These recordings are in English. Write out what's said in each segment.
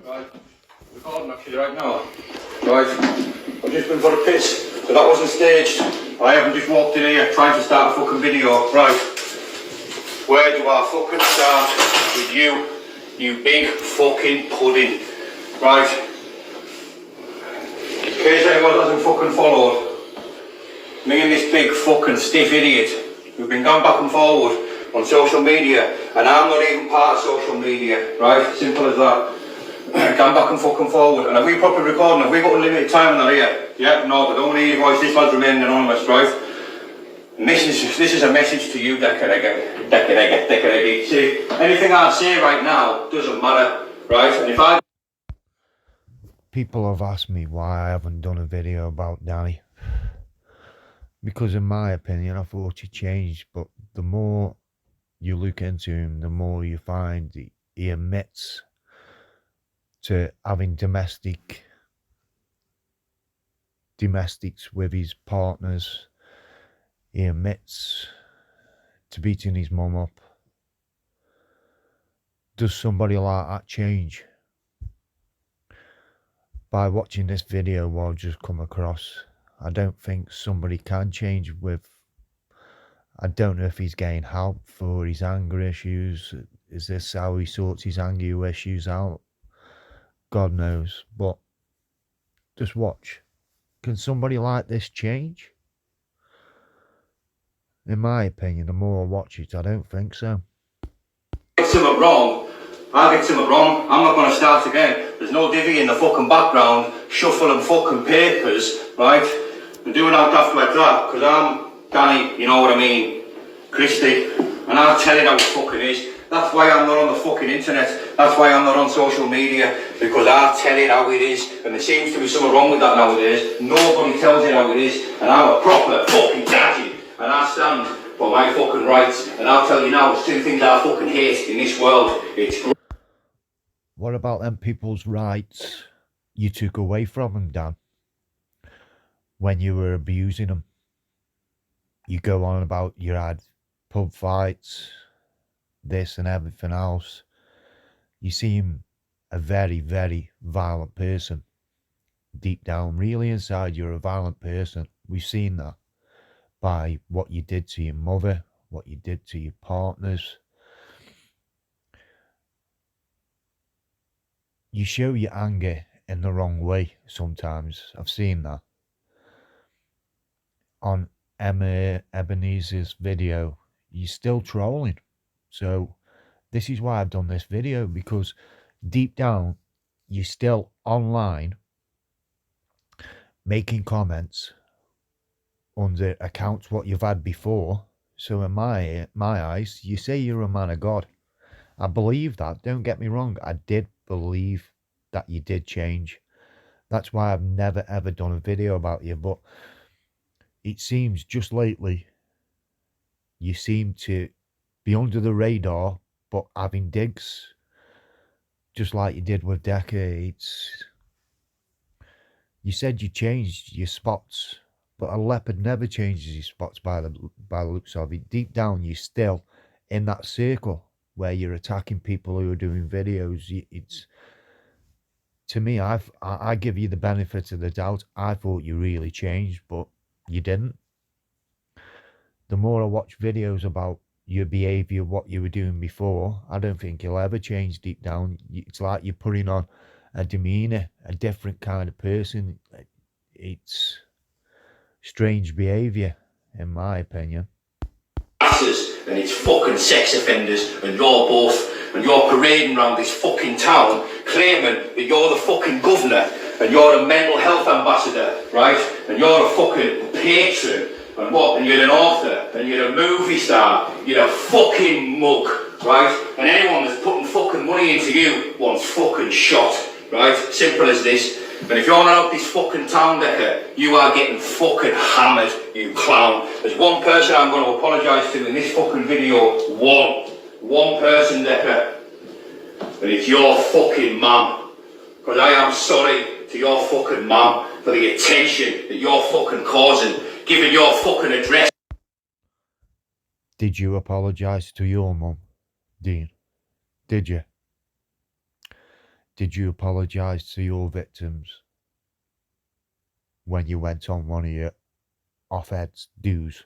Right, recording actually right now. Right, I've just been for a piss, so that wasn't staged. I haven't just walked in here trying to start a fucking video. Right, where do I fucking start with you, you big fucking pudding? Right, in case anyone hasn't fucking followed, me and this big fucking stiff idiot, we've been going back and forward on social media, and I'm not even part of social media, right? Simple as that. Going back and fucking forward. And have we properly recording? Have we got unlimited time in that here? Yeah? No, but don't want to hear your voice. This lad's remaining anonymous, right? And this is a message to you, Decadegger. See, anything I say right now doesn't matter, right? And if I... People have asked me why I haven't done a video about Danny. Because in my opinion, I thought he changed, but the more you look into him, the more you find he admits to having domestics with his partners. He admits to beating his mum up. Does somebody like that change? By watching this video, what I've just come across, I don't think somebody can change with... I don't know if he's getting help for his anger issues. Is this how he sorts his anger issues out? God knows. But just watch. Can somebody like this change? In my opinion, the more I watch it, I don't think so. Get something wrong, I get something wrong, I'm not going to start again. There's no divvy in the fucking background, shuffling fucking papers, right? And doing out daft like that, because I'm Danny, you know what I mean, Christie, and I'll tell you how it fucking is. That's why I'm not on the fucking internet, that's why I'm not on social media, because I'll tell it how it is, and there seems to be something wrong with that nowadays. Nobody tells it how it is, and I'm a proper fucking daddy, and I stand for my fucking rights, and I'll tell you now, there's two things I fucking hate in this world. It's... What about them people's rights you took away from them, Dan? When you were abusing them. You go on about you had pub fights, this and everything else. You seem a very, very violent person. Deep down, really inside, you're a violent person. We've seen that by what you did to your mother, what you did to your partners. You show your anger in the wrong way sometimes. I've seen that. On Emma Ebenezer's video, you're still trolling. So this is why I've done this video, because deep down, you're still online making comments under accounts what you've had before. So in my eyes, you say you're a man of God. I believe that. Don't get me wrong. I did believe that you did change. That's why I've never ever done a video about you. But it seems just lately you seem to be under the radar, but having digs, just like you did with Decades. You said you changed your spots, but a leopard never changes his spots by the looks of it. Deep down, you're still in that circle where you're attacking people who are doing videos. It's, to me, I give you the benefit of the doubt. I thought you really changed, but you didn't. The more I watch videos about your behaviour, what you were doing before, I don't think you'll ever change deep down. It's like you're putting on a demeanour, a different kind of person. It's strange behaviour, in my opinion. And it's fucking sex offenders, and you're parading around this fucking town claiming that you're the fucking governor and you're a mental health ambassador, right? And you're a fucking patron, and what? And you're an author, and you're a movie star, you're a fucking mug, right? And anyone that's putting fucking money into you wants fucking shot, right? Simple as this. And if you're not out this fucking town, Decker, you are getting fucking hammered, you clown. There's one person I'm going to apologise to in this fucking video. One person, Decker. And it's your fucking mum. Because I am sorry to your fucking mum for the attention that you're fucking causing, giving your fucking address. Did you apologise to your mum, Dean? Did you? Did you apologise to your victims when you went on one of your off-heads dues?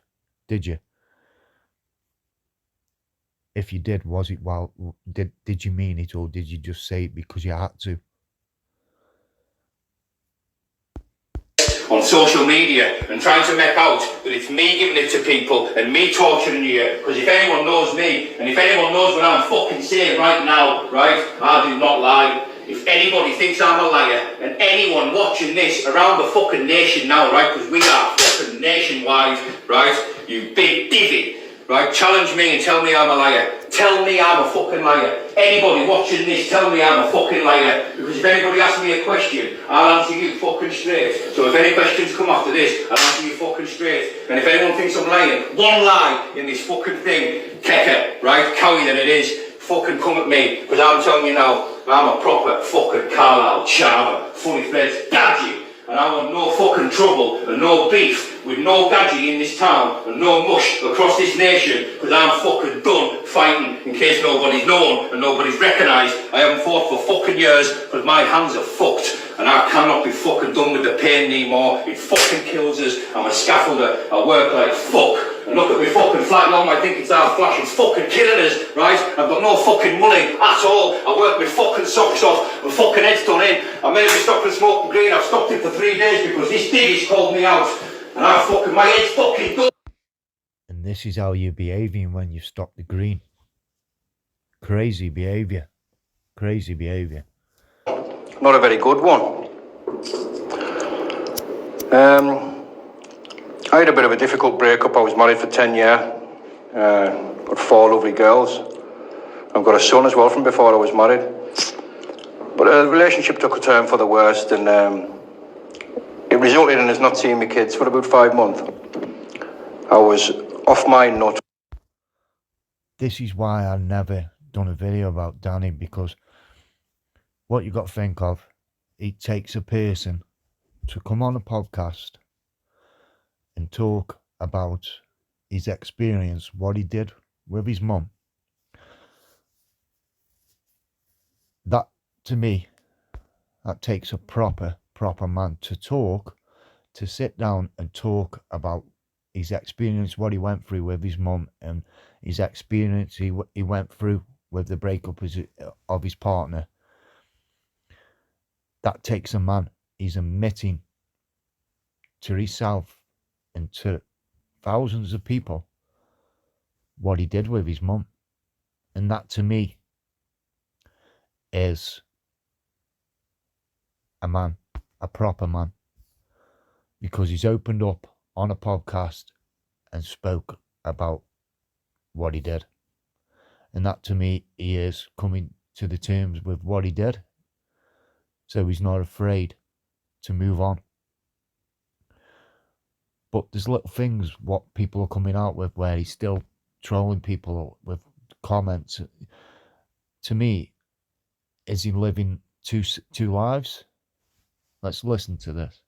Did you? If you did, was it did you mean it, or did you just say it because you had to? On social media and trying to make out that it's me giving it to people and me torturing you, because if anyone knows me and if anyone knows what I'm fucking saying right now, right, I do not lie. If anybody thinks I'm a liar, and anyone watching this around the fucking nation now, right, because we are fucking nationwide, right, you big divvy, right, challenge me and tell me I'm a liar. Tell me I'm a fucking liar. Anybody watching this, tell me I'm a fucking liar. Because if anybody asks me a question, I'll answer you fucking straight. So if any questions come after this, I'll answer you fucking straight. And if anyone thinks I'm lying, one lie in this fucking thing, kecker, right, cowie that it is, fucking come at me. Because I'm telling you now, I'm a proper fucking Carlisle charmer, fully-fledged dadgy. And I want no fucking trouble and no beef with no gadget in this town and no mush across this nation, because I'm fucking done fighting. In case nobody's known and nobody's recognised, I haven't fought for fucking years because my hands are fucked and I cannot be fucking done with the pain anymore. It fucking kills us. I'm a scaffolder. I work like fuck. And look at me fucking flat long, I think it's our flash, it's fucking killing us, right? I've got no fucking money at all. I work my fucking socks off, my fucking head's done in. I made me stop smoking green, I've stopped it for 3 days because this diggy's called me out. And my head's fucking done. And this is how you're behaving when you stop the green. Crazy behaviour. Crazy behaviour. Not a very good one. I had a bit of a difficult breakup. I was married for 10 years. Got 4 lovely girls. I've got a son as well from before I was married. But the relationship took a turn for the worst, and it resulted in us not seeing my kids for about 5 months. I was off my nut. This is why I never done a video about Danny, because what you got to think of, it takes a person to come on a podcast and talk about his experience, what he did with his mum. That, to me, that takes a proper man to sit down and talk about his experience, what he went through with his mum, and his experience he went through with the breakup of his partner. That takes a man. He's admitting to himself and to thousands of people what he did with his mum. And that, to me, is a man, a proper man, because he's opened up on a podcast and spoke about what he did. And that, to me, he is coming to the terms with what he did, so he's not afraid to move on. But there's little things what people are coming out with where he's still trolling people with comments. To me, is he living two lives? Let's listen to this.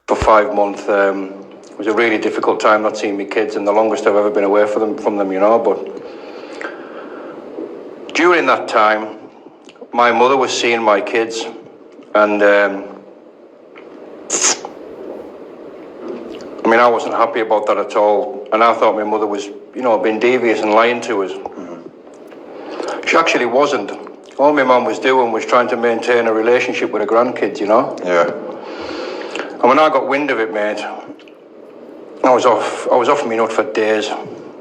For 5 months, it was a really difficult time not seeing my kids, and the longest I've ever been away from them, you know. But during that time, my mother was seeing my kids, and I mean, I wasn't happy about that at all, and I thought my mother was, you know, being devious and lying to us. She actually wasn't. All my mum was doing was trying to maintain a relationship with her grandkids, you know? Yeah. And when I got wind of it, mate, I was off my nut for days,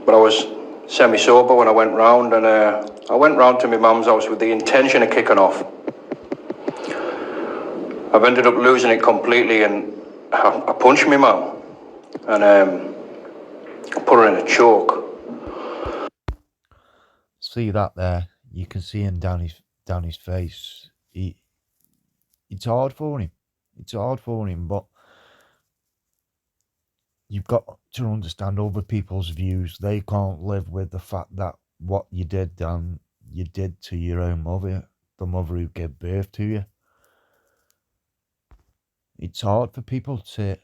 but I was semi-sober when I went round, and I went round to my mum's house with the intention of kicking off. I've ended up losing it completely, and I punched my mum, and I put her in a choke. See that there? You can see him down his face. It's hard for him. It's hard for him, but you've got to understand other people's views. They can't live with the fact that what you did, Dan, you did to your own mother, the mother who gave birth to you. It's hard for people to,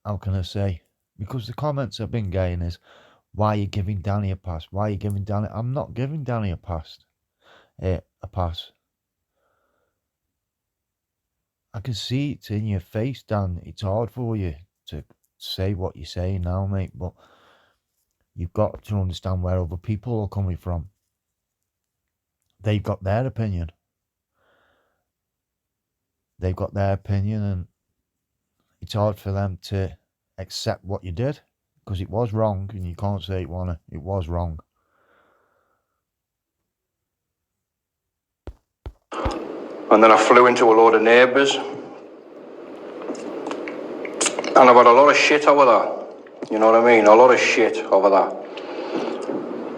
how can I say, because the comments I've been getting is, why are you giving Danny a pass? Why are you giving Danny? I'm not giving Danny a pass. I can see it's in your face, Dan. It's hard for you to say what you're saying now, mate, but you've got to understand where other people are coming from. They've got their opinion. They've got their opinion, and it's hard for them to accept what you did, because it was wrong, and you can't say it was wrong. And then I flew into a load of neighbours. And I've had a lot of shit over that. You know what I mean? A lot of shit over that.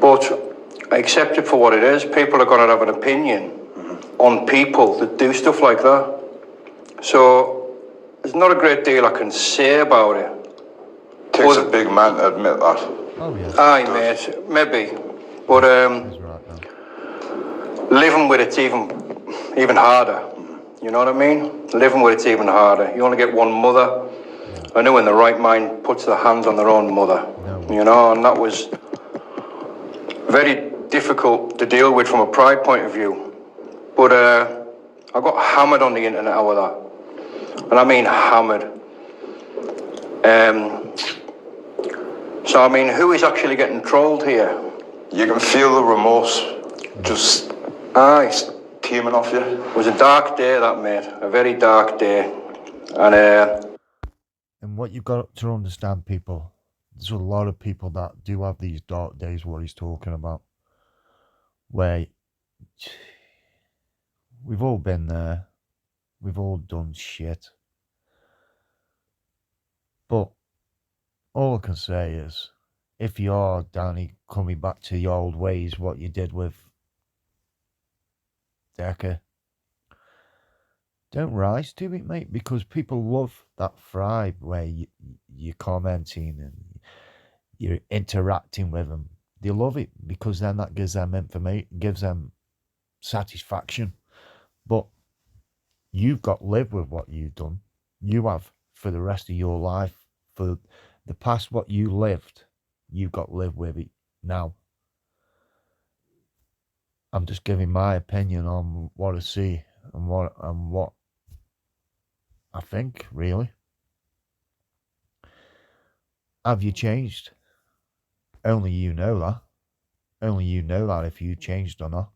But I accept it for what it is. People are going to have an opinion on people that do stuff like that. So there's not a great deal I can say about it. Takes a big man to admit that. Oh, yeah. Aye, mate, maybe. But He's right now. living with it's even harder. You know what I mean? Living with it's even harder. You only get one mother. I know in the right mind puts their hands on their own mother. No. You know, and that was very difficult to deal with from a pride point of view. But I got hammered on the internet over that. And I mean hammered. So I mean, who is actually getting trolled here? You can feel the remorse just Aye. teeming off you. It was a dark day, that, mate. A very dark day. And what you've got to understand, people, there's a lot of people that do have these dark days, what he's talking about, where we've all been there. We've all done shit. But all I can say is, if you are, Danny, coming back to your old ways, what you did with Decker, don't rise to it, mate, because people love that vibe where you're commenting and you're interacting with them. They love it because then that gives them information, gives them satisfaction. But you've got to live with what you've done. You have for the rest of your life. For the past, what you lived, you've got to live with it now. I'm just giving my opinion on what I see and what I think, really. Have you changed? Only you know that. Only you know that if you changed or not.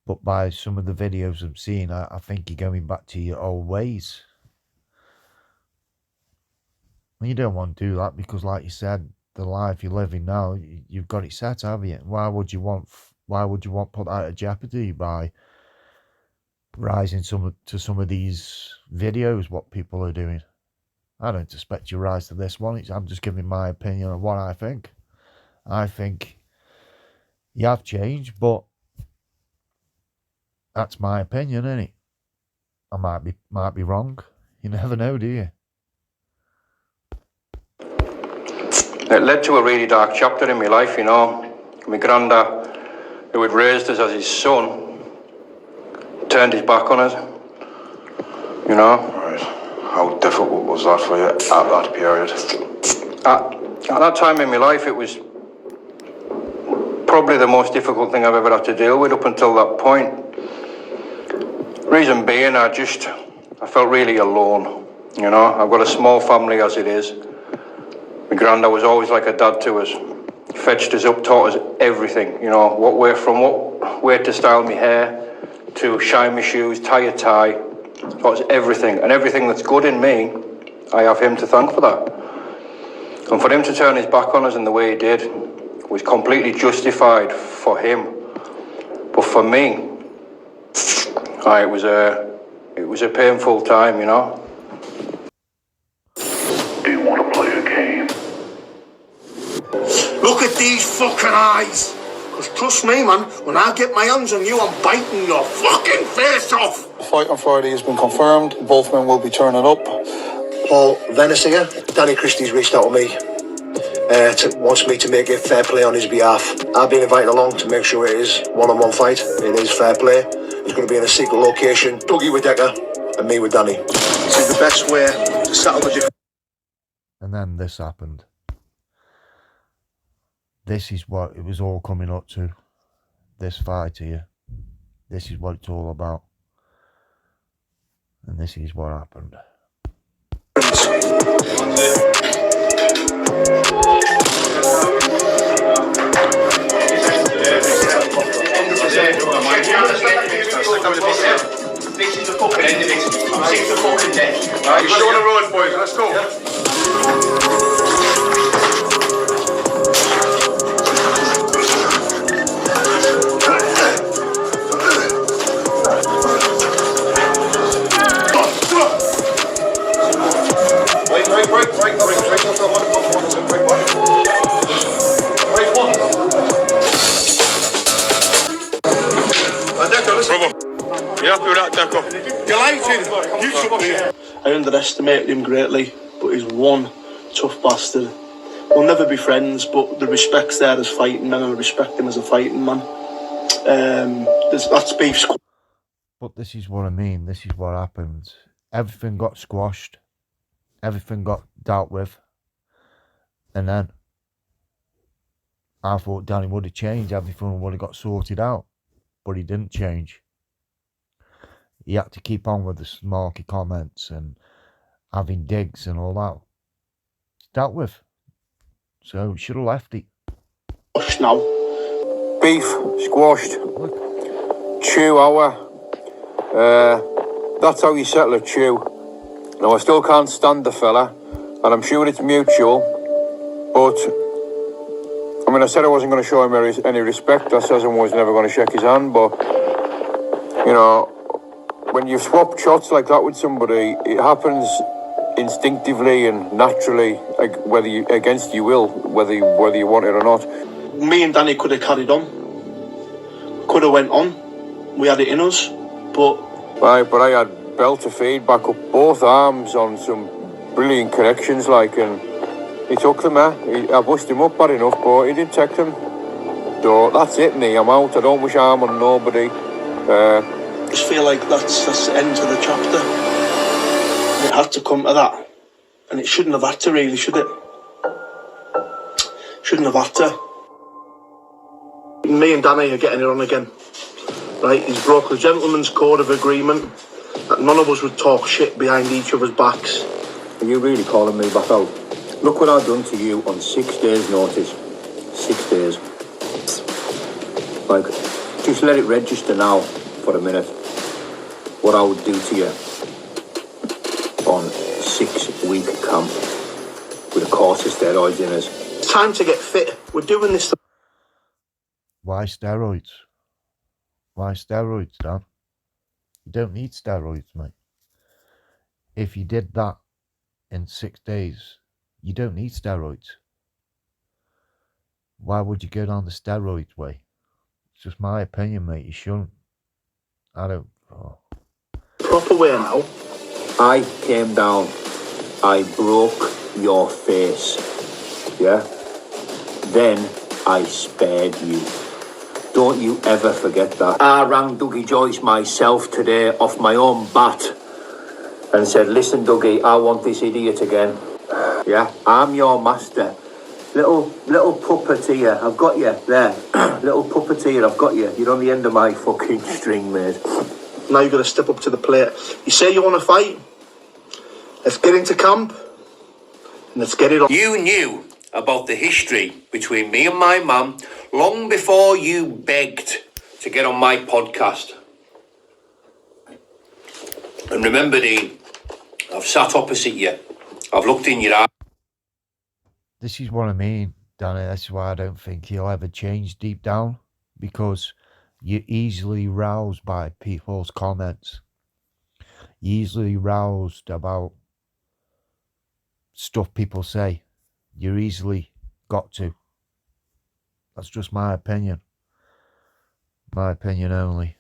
But by some of the videos I'm seeing, I think you're going back to your old ways. And you don't want to do that because, like you said, the life you're living now, you've got it set, haven't you? Why would you want put that at jeopardy by rising to some of these videos, what people are doing? I don't expect you to rise to this one. I'm just giving my opinion on what I think. I think you have changed, but that's my opinion, innit? I might be wrong. You never know, do you? It led to a really dark chapter in my life, you know. My granddad, who had raised us as his son, turned his back on us, you know. Right. How difficult was that for you at that period? At that time in my life, it was probably the most difficult thing I've ever had to deal with up until that point. Reason being, I felt really alone, you know. I've got a small family as it is. My granddad was always like a dad to us. He fetched us up, taught us everything, you know, what way to style my hair, to shine my shoes, tie a tie, taught us everything. And everything that's good in me, I have him to thank for that. And for him to turn his back on us in the way he did was completely justified for him. But for me, it was a painful time, you know. Do you want to play a game? Look at these fucking eyes. Because trust me, man, when I get my hands on you, I'm biting your fucking face off. The fight on Friday has been confirmed. Both men will be turning up. Paul Venice here. Danny Christie's reached out to me. Wants me to make it fair play on his behalf. I've been invited along to make sure it is one-on-one fight. It is fair play. It's going to be in a secret location. Dougie with Decker and me with Danny. This is the best way to settle the difference. And then this happened. This is what it was all coming up to. This fight here. This is what it's all about. And And this is what happened. This is the fucking end of it. I'm sick of fucking death. Right, show on the road, boys. Let's go. You happy with that, Deco? You're lighting. You shut up. I underestimated him greatly, but he's one tough bastard. We'll never be friends, but the respect's there as fighting men, and I respect him as a fighting man. That's beef. But this is what I mean. This is what happened. Everything got squashed. Everything got dealt with. And then I thought Danny would have changed. Everything would have got sorted out. But he didn't change. He had to keep on with the smarky comments and having digs and all that. It's dealt with. So he should have left it. Squashed now. Beef squashed. Chew hour. That's how you settle a chew. Now I still can't stand the fella, and I'm sure it's mutual. But I mean, I said I wasn't going to show him any respect. I said I was never going to shake his hand. But you know, when you swap shots like that with somebody, it happens instinctively and naturally, like whether you against your will, whether you want it or not. Me and Danny could have carried on. Could have went on. We had it in us, but I had belt to feedback up both arms on some brilliant corrections, and he took them. I busted him up bad enough, but he didn't take them. So that's it, me. I'm out. I don't wish harm on nobody. I just feel like that's the end to the chapter. It had to come to that, and it shouldn't have had to, really, should it? Shouldn't have had to. Me and Danny are getting it on again. Right, he's broke the gentleman's code of agreement that none of us would talk shit behind each other's backs. Are you really calling me back out? Look what I've done to you on 6 days' notice. 6 days. Like, just let it register now for a minute. What I would do to you on 6-week camp with a course of steroids in us. It's time to get fit. We're doing this. Why steroids? Why steroids, Dan? You don't need steroids, mate. If you did that in 6 days, you don't need steroids. Why would you go down the steroids way? It's just my opinion, mate. You shouldn't. I don't. Oh. Proper way now. I came down. I broke your face. Yeah? Then I spared you. Don't you ever forget that. I rang Dougie Joyce myself today off my own bat and said, listen, Dougie, I want this idiot again. Yeah, I'm your master. Little puppeteer, I've got you there. Little puppeteer, I've got you. You're on the end of my fucking string, mate. Now you've got to step up to the plate. You say you want to fight? Let's get into camp and let's get it on. You knew about the history between me and my mum long before you begged to get on my podcast. And remember, Dean, I've sat opposite you. I've looked in your eye. This is what I mean, Danny. That's why I don't think he'll ever change deep down, because you're easily roused by people's comments. You're easily roused about stuff people say. You're easily got to. That's just my opinion. My opinion only.